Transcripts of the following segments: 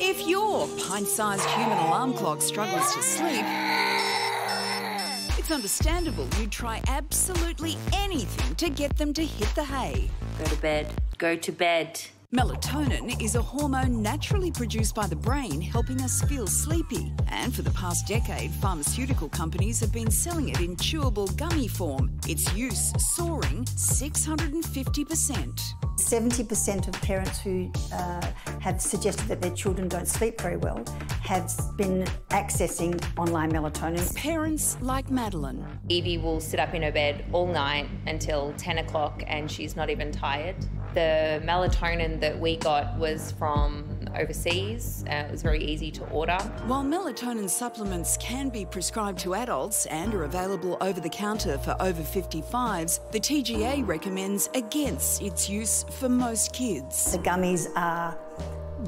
If your pint-sized human alarm clock struggles to sleep, it's understandable you'd try absolutely anything to get them to hit the hay. Go to bed. Go to bed. Melatonin is a hormone naturally produced by the brain, helping us feel sleepy. And for the past decade, pharmaceutical companies have been selling it in chewable gummy form, its use soaring 650%. 70% of parents who have suggested that their children don't sleep very well have been accessing online melatonin. Parents like Madeline. Evie will sit up in her bed all night until 10 o'clock and she's not even tired. The melatonin that we got was from overseas. It was very easy to order. While melatonin supplements can be prescribed to adults and are available over the counter for over 55s, the TGA recommends against its use for most kids. The gummies are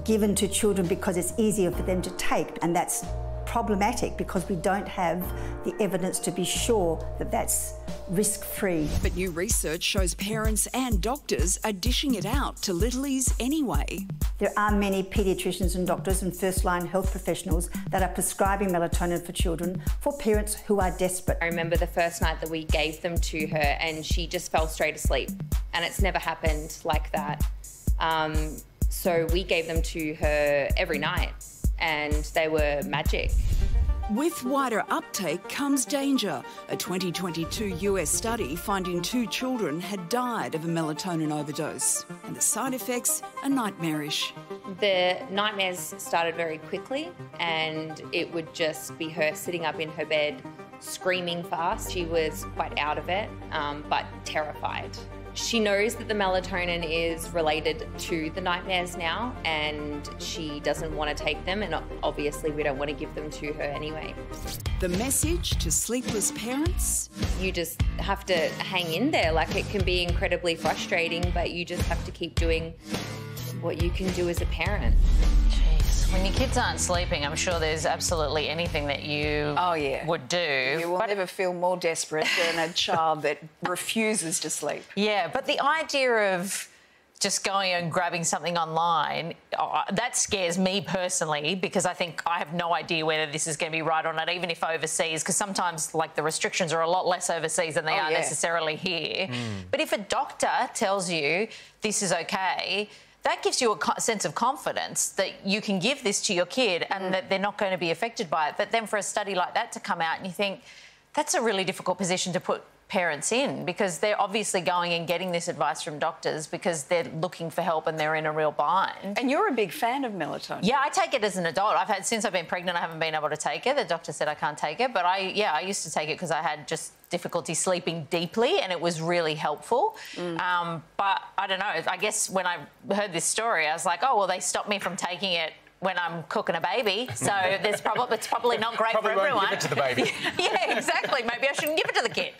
given to children because it's easier for them to take, and that's problematic because we don't have the evidence to be sure that that's risk-free. But new research shows parents and doctors are dishing it out to littlies anyway. There are many paediatricians and doctors and first-line health professionals that are prescribing melatonin for children for parents who are desperate. I remember the first night that we gave them to her and she just fell straight asleep, and it's never happened like that. So we gave them to her every night and they were magic. With wider uptake comes danger. A 2022 US study finding 2 children had died of a melatonin overdose, and the side effects are nightmarish. The nightmares started very quickly and it would just be her sitting up in her bed screaming fast. She was quite out of it, but terrified. She knows that the melatonin is related to the nightmares now and she doesn't want to take them, and obviously we don't want to give them to her anyway. The message to sleepless parents? You just have to hang in there. Like, it can be incredibly frustrating, but you just have to keep doing what you can do as a parent. When your kids aren't sleeping, I'm sure there's absolutely anything that you would do. You will never feel more desperate than a child that refuses to sleep. Yeah, but the idea of just going and grabbing something online, that scares me personally, because I think I have no idea whether this is going to be right or not, even if overseas, because sometimes, like, the restrictions are a lot less overseas than they are necessarily here. But if a doctor tells you this is okay, that gives you a sense of confidence that you can give this to your kid and that they're not going to be affected by it. But then for a study like that to come out and you think, that's a really difficult position to put parents in, because they're obviously going and getting this advice from doctors because they're looking for help and they're in a real bind. And you're a big fan of melatonin. Yeah, I take it as an adult. Since I've been pregnant, I haven't been able to take it. The doctor said I can't take it, but I used to take it because I had just difficulty sleeping deeply, and it was really helpful. But I don't know, I guess when I heard this story, I was like, oh, well, they stopped me from taking it when I'm cooking a baby, so it's probably not great for everyone. Won't give it to the baby. Yeah, exactly. Maybe I shouldn't give it to the kid.